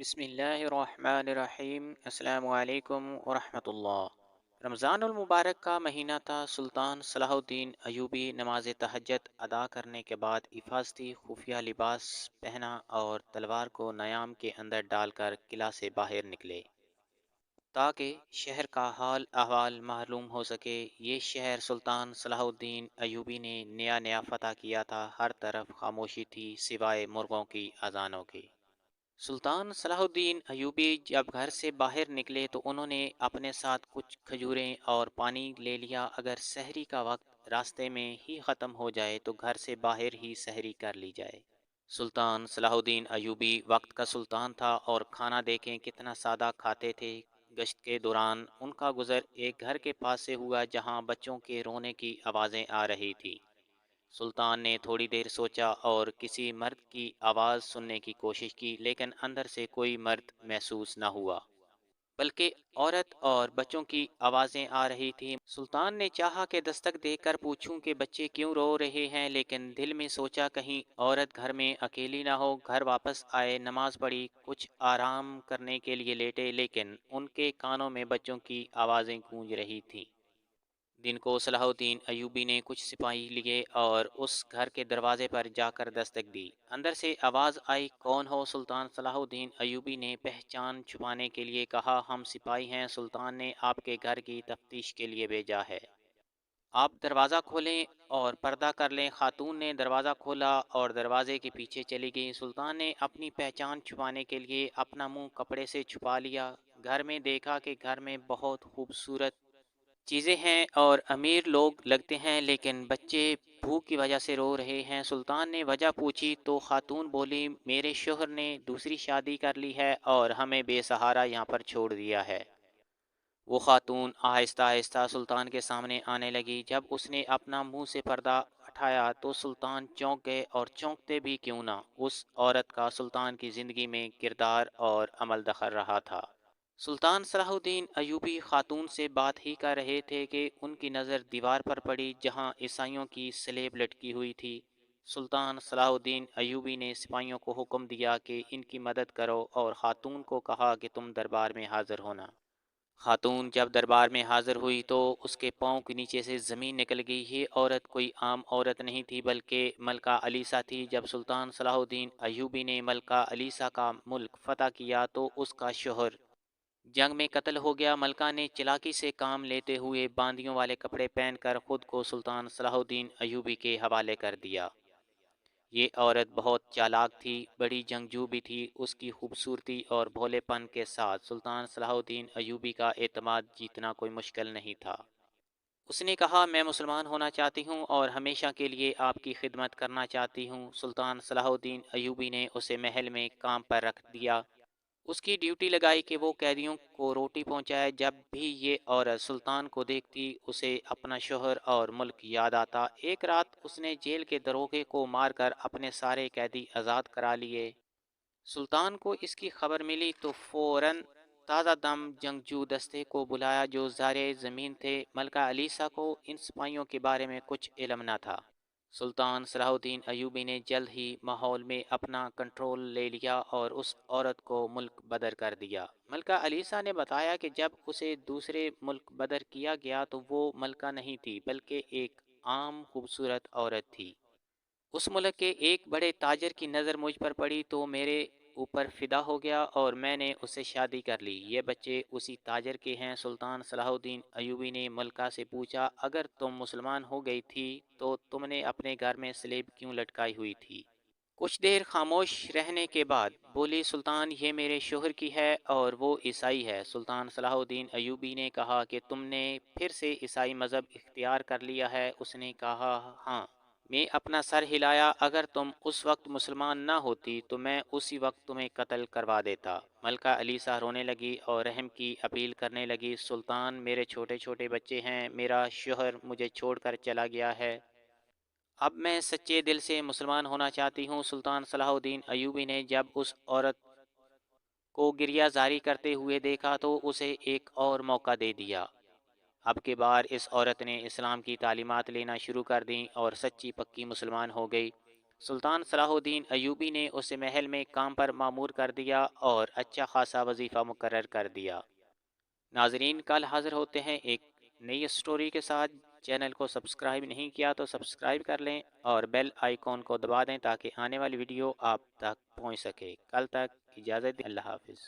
بسم اللہ الرحمن الرحیم۔ السلام علیکم ورحمۃ اللہ۔ رمضان المبارک کا مہینہ تھا۔ سلطان صلاح الدین ایوبی نماز تہجد ادا کرنے کے بعد حفاظتی خفیہ لباس پہنا اور تلوار کو نیام کے اندر ڈال کر قلعہ سے باہر نکلے تاکہ شہر کا حال احوال معلوم ہو سکے۔ یہ شہر سلطان صلاح الدین ایوبی نے نیا نیا فتح کیا تھا۔ ہر طرف خاموشی تھی سوائے مرغوں کی اذانوں کے۔ سلطان صلاح الدین ایوبی جب گھر سے باہر نکلے تو انہوں نے اپنے ساتھ کچھ کھجوریں اور پانی لے لیا۔ اگر سحری کا وقت راستے میں ہی ختم ہو جائے تو گھر سے باہر ہی سحری کر لی جائے۔ سلطان صلاح الدین ایوبی وقت کا سلطان تھا اور کھانا دیکھیں کتنا سادہ کھاتے تھے۔ گشت کے دوران ان کا گزر ایک گھر کے پاس سے ہوا جہاں بچوں کے رونے کی آوازیں آ رہی تھی۔ سلطان نے تھوڑی دیر سوچا اور کسی مرد کی آواز سننے کی کوشش کی، لیکن اندر سے کوئی مرد محسوس نہ ہوا، بلکہ عورت اور بچوں کی آوازیں آ رہی تھیں۔ سلطان نے چاہا کہ دستک دے کر پوچھوں کہ بچے کیوں رو رہے ہیں، لیکن دل میں سوچا کہیں عورت گھر میں اکیلی نہ ہو۔ گھر واپس آئے، نماز پڑھی، کچھ آرام کرنے کے لیے لیٹے، لیکن ان کے کانوں میں بچوں کی آوازیں گونج رہی تھیں۔ دن کو صلاح الدین ایوبی نے کچھ سپاہی لیے اور اس گھر کے دروازے پر جا کر دستک دی۔ اندر سے آواز آئی، کون ہو؟ سلطان صلاح الدین ایوبی نے پہچان چھپانے کے لیے کہا، ہم سپاہی ہیں، سلطان نے آپ کے گھر کی تفتیش کے لیے بھیجا ہے۔ آپ دروازہ کھولیں اور پردہ کر لیں۔ خاتون نے دروازہ کھولا اور دروازے کے پیچھے چلی گئی۔ سلطان نے اپنی پہچان چھپانے کے لیے اپنا منہ کپڑے سے چھپا لیا۔ گھر میں دیکھا کہ گھر میں بہت خوبصورت چیزیں ہیں اور امیر لوگ لگتے ہیں، لیکن بچے بھوک کی وجہ سے رو رہے ہیں۔ سلطان نے وجہ پوچھی تو خاتون بولی، میرے شوہر نے دوسری شادی کر لی ہے اور ہمیں بے سہارا یہاں پر چھوڑ دیا ہے۔ وہ خاتون آہستہ آہستہ سلطان کے سامنے آنے لگی۔ جب اس نے اپنا منہ سے پردہ ہٹایا تو سلطان چونک گئے، اور چونکتے بھی کیوں نہ، اس عورت کا سلطان کی زندگی میں کردار اور عمل دخل رہا تھا۔ سلطان صلاح الدین ایوبی خاتون سے بات ہی کر رہے تھے کہ ان کی نظر دیوار پر پڑی جہاں عیسائیوں کی سلیب لٹکی ہوئی تھی۔ سلطان صلاح الدین ایوبی نے سپاہیوں کو حکم دیا کہ ان کی مدد کرو اور خاتون کو کہا کہ تم دربار میں حاضر ہونا۔ خاتون جب دربار میں حاضر ہوئی تو اس کے پاؤں کے نیچے سے زمین نکل گئی۔ یہ عورت کوئی عام عورت نہیں تھی بلکہ ملکہ علیسا تھی۔ جب سلطان صلاح الدین ایوبی نے ملکہ علیسا کا ملک فتح کیا تو اس کا شوہر جنگ میں قتل ہو گیا۔ ملکہ نے چلاکی سے کام لیتے ہوئے باندیوں والے کپڑے پہن کر خود کو سلطان صلاح الدین ایوبی کے حوالے کر دیا۔ یہ عورت بہت چالاک تھی، بڑی جنگجو بھی تھی۔ اس کی خوبصورتی اور بھولے پن کے ساتھ سلطان صلاح الدین ایوبی کا اعتماد جیتنا کوئی مشکل نہیں تھا۔ اس نے کہا، میں مسلمان ہونا چاہتی ہوں اور ہمیشہ کے لیے آپ کی خدمت کرنا چاہتی ہوں۔ سلطان صلاح الدین ایوبی نے اسے محل میں کام پر رکھ دیا۔ اس کی ڈیوٹی لگائی کہ وہ قیدیوں کو روٹی پہنچائے۔ جب بھی یہ عورت سلطان کو دیکھتی اسے اپنا شوہر اور ملک یاد آتا۔ ایک رات اس نے جیل کے دروغے کو مار کر اپنے سارے قیدی آزاد کرا لیے۔ سلطان کو اس کی خبر ملی تو فوراً تازہ دم جنگجو دستے کو بلایا جو زارع زمین تھے۔ ملکہ علیسا کو ان سپاہیوں کے بارے میں کچھ علم نہ تھا۔ سلطان صلاح الدین ایوبی نے جلد ہی ماحول میں اپنا کنٹرول لے لیا اور اس عورت کو ملک بدر کر دیا۔ ملکہ علیسا نے بتایا کہ جب اسے دوسرے ملک بدر کیا گیا تو وہ ملکہ نہیں تھی بلکہ ایک عام خوبصورت عورت تھی۔ اس ملک کے ایک بڑے تاجر کی نظر مجھ پر پڑی تو میرے اوپر فدا ہو گیا اور میں نے اس سے شادی کر لی۔ یہ بچے اسی تاجر کے ہیں۔ سلطان صلاح الدین ایوبی نے ملکہ سے پوچھا، اگر تم مسلمان ہو گئی تھی تو تم نے اپنے گھر میں سلیب کیوں لٹکائی ہوئی تھی؟ کچھ دیر خاموش رہنے کے بعد بولی، سلطان یہ میرے شوہر کی ہے اور وہ عیسائی ہے۔ سلطان صلاح الدین ایوبی نے کہا کہ تم نے پھر سے عیسائی مذہب اختیار کر لیا ہے؟ اس نے کہا، ہاں۔ میں اپنا سر ہلایا، اگر تم اس وقت مسلمان نہ ہوتی تو میں اسی وقت تمہیں قتل کروا دیتا۔ ملکہ علیسا رونے لگی اور رحم کی اپیل کرنے لگی، سلطان میرے چھوٹے چھوٹے بچے ہیں، میرا شوہر مجھے چھوڑ کر چلا گیا ہے، اب میں سچے دل سے مسلمان ہونا چاہتی ہوں۔ سلطان صلاح الدین ایوبی نے جب اس عورت کو گریہ زاری کرتے ہوئے دیکھا تو اسے ایک اور موقع دے دیا۔ اب کی بار اس عورت نے اسلام کی تعلیمات لینا شروع کر دیں اور سچی پکی مسلمان ہو گئی۔ سلطان صلاح الدین ایوبی نے اسے محل میں کام پر مامور کر دیا اور اچھا خاصا وظیفہ مقرر کر دیا۔ ناظرین، کل حاضر ہوتے ہیں ایک نئی سٹوری کے ساتھ۔ چینل کو سبسکرائب نہیں کیا تو سبسکرائب کر لیں اور بیل آئیکن کو دبا دیں تاکہ آنے والی ویڈیو آپ تک پہنچ سکے۔ کل تک اجازت دیں، اللہ حافظ۔